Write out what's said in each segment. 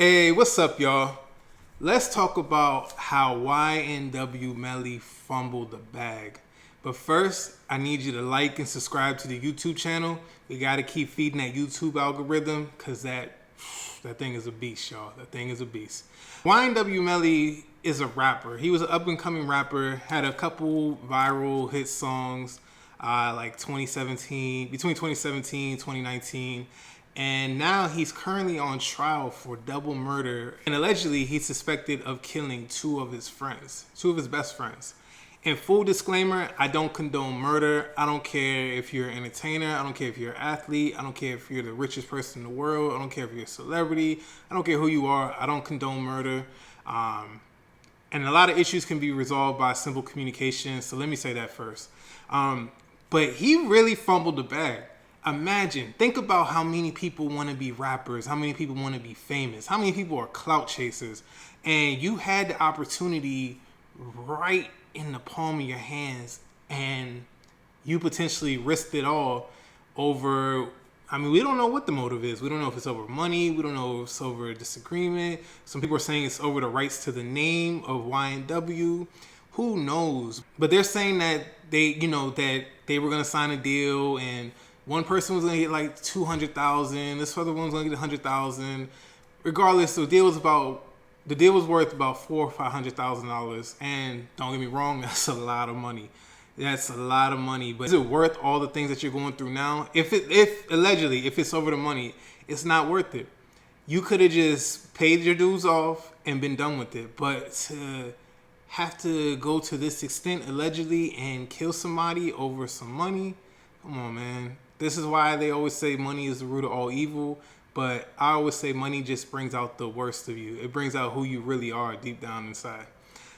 Hey, what's up, y'all? Let's talk about how YNW Melly fumbled the bag. But first, I need you to like and subscribe to the YouTube channel. We got to keep feeding that YouTube algorithm because that thing is a beast, y'all. That thing is a beast. YNW Melly is a rapper. He was an up-and-coming rapper, had a couple viral hit songs like 2017, between 2017 and 2019. And now he's currently on trial for double murder. And allegedly, he's suspected of killing two of his best friends. And full disclaimer, I don't condone murder. I don't care if you're an entertainer. I don't care if you're an athlete. I don't care if you're the richest person in the world. I don't care if you're a celebrity. I don't care who you are. I don't condone murder. And a lot of issues can be resolved by simple communication. So let me say that first. But he really fumbled the bag. Imagine, think about how many people want to be rappers, how many people want to be famous, how many people are clout chasers, and you had the opportunity right in the palm of your hands, and you potentially risked it all over. I mean, we don't know what the motive is. We don't know if it's over money. We don't know if it's over a disagreement. Some people are saying it's over the rights to the name of YNW. Who knows? But they're saying that that they were going to sign a deal, and one person was going to get like 200,000. This other one was going to get 100,000. Regardless, the deal was worth about $400,000 or $500,000. And don't get me wrong, that's a lot of money. That's a lot of money. But is it worth all the things that you're going through now? If it's over the money, it's not worth it. You could have just paid your dues off and been done with it. But to have to go to this extent allegedly and kill somebody over some money, come on, man. This is why they always say money is the root of all evil. But I always say money just brings out the worst of you. It brings out who you really are deep down inside.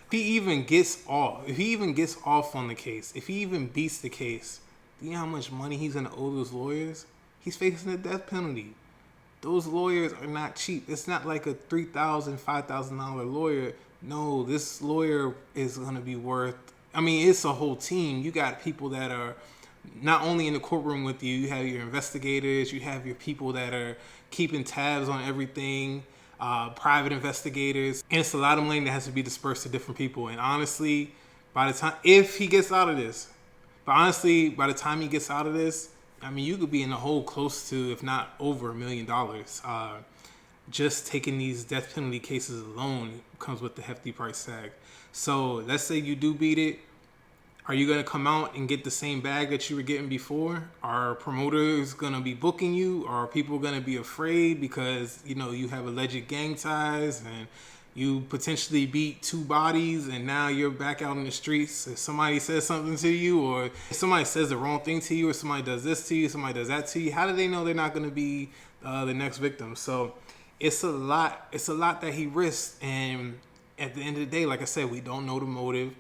If he even gets off on the case, if he even beats the case, do you know how much money he's going to owe those lawyers? He's facing a death penalty. Those lawyers are not cheap. It's not like a $3,000, $5,000 lawyer. No, this lawyer is going to be worth, it's a whole team. You got people that are not only in the courtroom with you, you have your investigators, you have your people that are keeping tabs on everything, private investigators, and it's a lot of money that has to be dispersed to different people. And honestly, by the time he gets out of this, you could be in the hole close to, if not over $1 million. Just taking these death penalty cases alone comes with the hefty price tag. So let's say you do beat it. Are you going to come out and get the same bag that you were getting before? Are promoters going to be booking you? Are people going to be afraid because, you have alleged gang ties and you potentially beat two bodies and now you're back out in the streets? If somebody says something to you, or if somebody says the wrong thing to you, or somebody does this to you, somebody does that to you, how do they know they're not going to be the next victim? So it's a lot that he risked. And at the end of the day, like I said, we don't know the motive.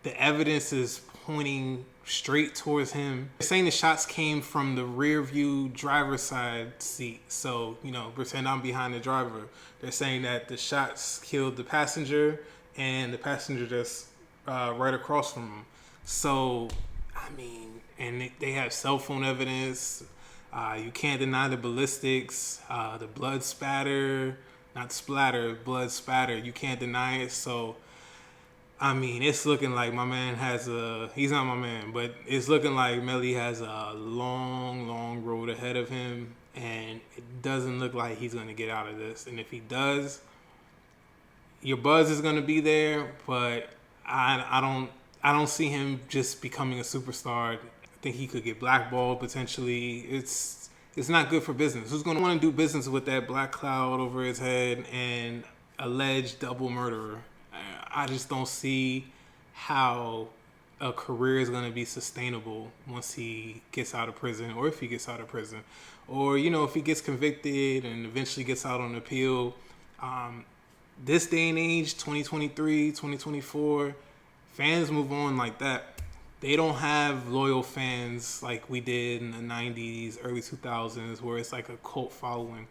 The evidence is pointing straight towards him. They're saying the shots came from the rear view driver's side seat. So, pretend I'm behind the driver. They're saying that the shots killed the passenger and the passenger just right across from him. So, and they have cell phone evidence. You can't deny the ballistics, the blood spatter, not splatter, blood spatter. You can't deny it. So, it's looking like my man he's not my man, but it's looking like Melly has a long, long road ahead of him, and it doesn't look like he's going to get out of this. And if he does, your buzz is going to be there, but I don't see him just becoming a superstar. I think he could get blackballed potentially. It's not good for business. Who's going to want to do business with that black cloud over his head and alleged double murderer? I just don't see how a career is going to be sustainable once he gets out of prison, or if he gets out of prison, or, if he gets convicted and eventually gets out on appeal. This day and age, 2023, 2024, fans move on like that. They don't have loyal fans like we did in the 90s, early 2000s, where it's like a cult following.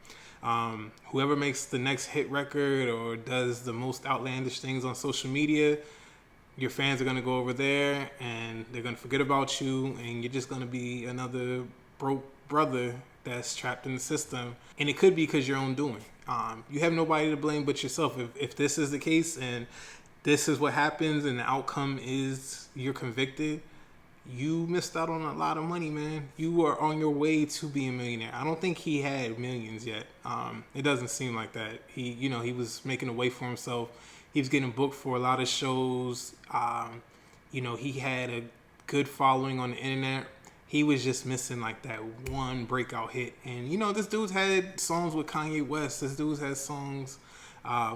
Whoever makes the next hit record or does the most outlandish things on social media, your fans are going to go over there and they're going to forget about you, and you're just going to be another broke brother that's trapped in the system, and it could be because your own doing. You have nobody to blame but yourself. If this is the case and this is what happens and the outcome is you're convicted, you missed out on a lot of money, man. You were on your way to being a millionaire. I don't think he had millions yet. It doesn't seem like that. He was making a way for himself. He was getting booked for a lot of shows. He had a good following on the internet. He was just missing like that one breakout hit. And this dude's had songs with Kanye West. This dude's had songs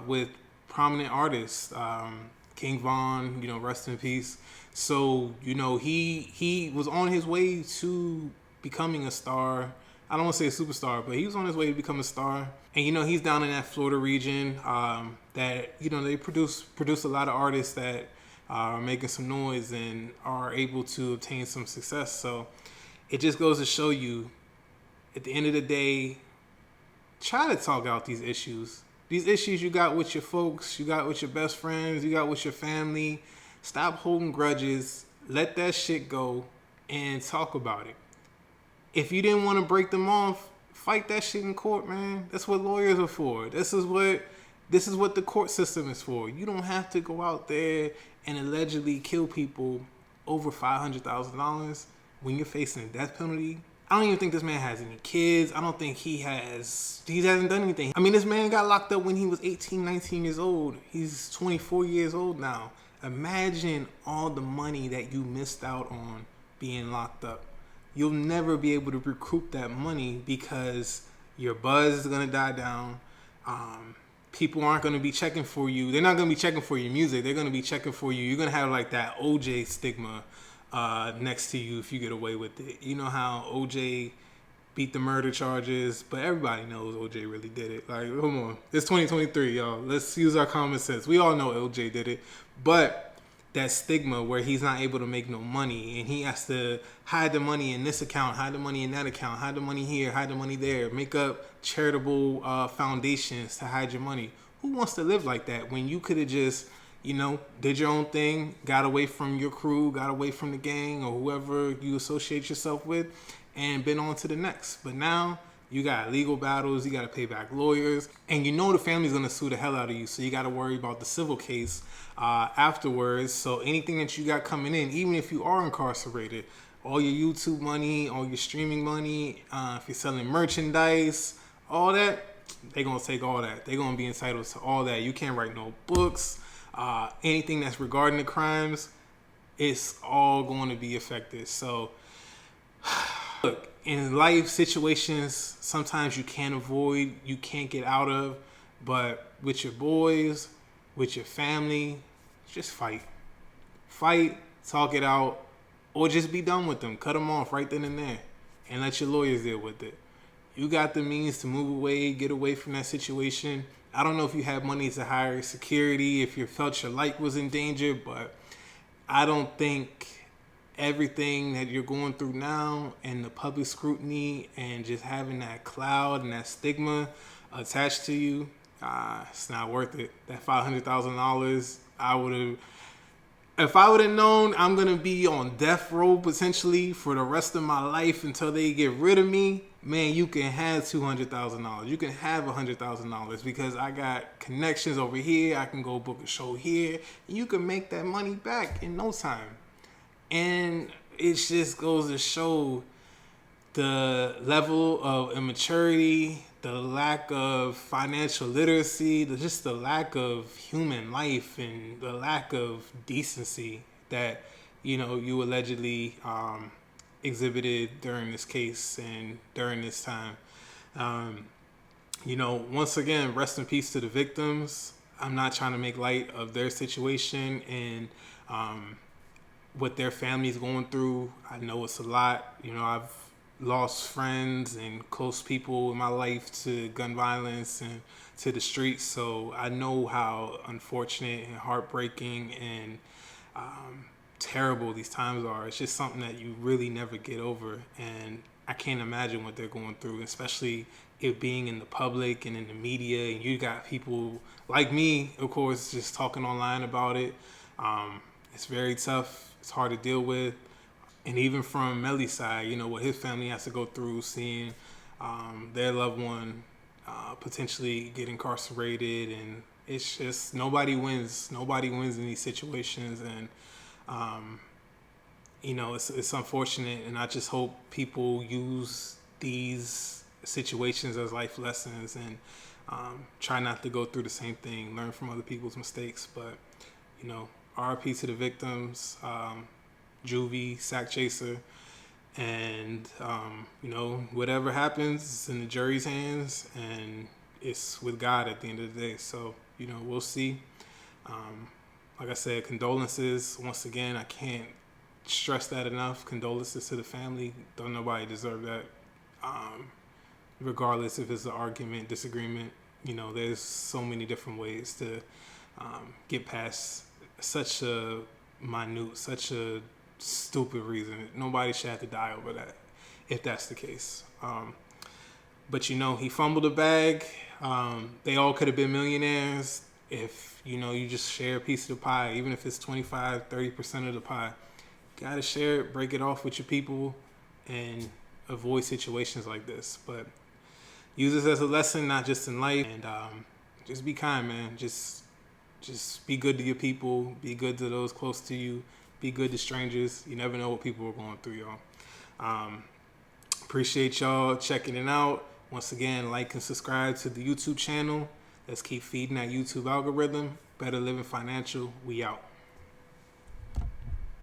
with prominent artists. King Von, rest in peace. So, he was on his way to becoming a star. I don't want to say a superstar, but he was on his way to become a star. And, he's down in that Florida region that, they produce a lot of artists that are making some noise and are able to obtain some success. So it just goes to show you, at the end of the day, try to talk out these issues. These issues you got with your folks, you got with your best friends, you got with your family. Stop holding grudges. Let that shit go and talk about it. If you didn't want to break them off, fight that shit in court, man. That's what lawyers are for. This is what the court system is for. You don't have to go out there and allegedly kill people over $500,000 when you're facing a death penalty. I don't even think this man has any kids. I don't think he hasn't done anything. I mean, this man got locked up when he was 18, 19 years old. He's 24 years old now. Imagine all the money that you missed out on being locked up. You'll never be able to recoup that money because your buzz is going to die down. People aren't going to be checking for you. They're not going to be checking for your music. They're going to be checking for you. You're going to have like that OJ stigma next to you if you get away with it. You know how OJ beat the murder charges, but everybody knows OJ really did it. Like, come on. It's 2023, y'all. Let's use our common sense. We all know OJ did it. But that stigma where he's not able to make no money and he has to hide the money in this account, hide the money in that account, hide the money here, hide the money there, make up charitable foundations to hide your money. Who wants to live like that when you could have just, did your own thing, got away from your crew, got away from the gang or whoever you associate yourself with, and been on to the next? But now you got legal battles, you got to pay back lawyers, and the family's going to sue the hell out of you, so you got to worry about the civil case afterwards. So anything that you got coming in, even if you are incarcerated, all your YouTube money, all your streaming money, if you're selling merchandise, all that, they're going to take all that. They're going to be entitled to all that. You can't write no books. Anything that's regarding the crimes, it's all going to be affected. So look, in life situations, sometimes you can't avoid, you can't get out of, but with your boys, with your family, just fight. Fight, talk it out, or just be done with them. Cut them off right then and there and let your lawyers deal with it. You got the means to move away, get away from that situation. I don't know if you have money to hire security, if you felt your life was in danger, but I don't think everything that you're going through now and the public scrutiny and just having that cloud and that stigma attached to you, it's not worth it. That $500,000, if I would have known I'm going to be on death row potentially for the rest of my life until they get rid of me, man, you can have $200,000. You can have $100,000 because I got connections over here. I can go book a show here. And you can make that money back in no time. And it just goes to show the level of immaturity, the lack of financial literacy, just the lack of human life and the lack of decency that, you allegedly exhibited during this case and during this time. Once again, rest in peace to the victims. I'm not trying to make light of their situation and what their family's going through. I know it's a lot. I've lost friends and close people in my life to gun violence and to the streets, so I know how unfortunate and heartbreaking and terrible these times are. It's just something that you really never get over, and I can't imagine what they're going through, especially it being in the public and in the media, and you got people like me, of course, just talking online about it. It's very tough. It's hard to deal with. And even from Melly's side, what his family has to go through, seeing their loved one potentially get incarcerated, and it's just nobody wins. Nobody wins in these situations, and it's unfortunate. And I just hope people use these situations as life lessons and try not to go through the same thing. Learn from other people's mistakes, but RIP to the victims, juvie, sack chaser. And whatever happens, it's in the jury's hands, and it's with God at the end of the day. So we'll see. Like I said, condolences once again. I can't stress that enough. Condolences to the family. Don't nobody deserve that. Regardless if it's an argument, disagreement. There's so many different ways to get past such a minute, such a stupid reason. Nobody should have to die over that, if that's the case. But he fumbled the bag. They all could have been millionaires if you just share a piece of the pie, even if it's 25-30% of the pie. You gotta share it, break it off with your people, and avoid situations like this. But use this as a lesson, not just in life. And just be kind, man. Just be good to your people. Be good to those close to you. Be good to strangers. You never know what people are going through, y'all. Appreciate y'all checking it out. Once again, like and subscribe to the YouTube channel. Let's keep feeding that YouTube algorithm. Better Living Financial. We out.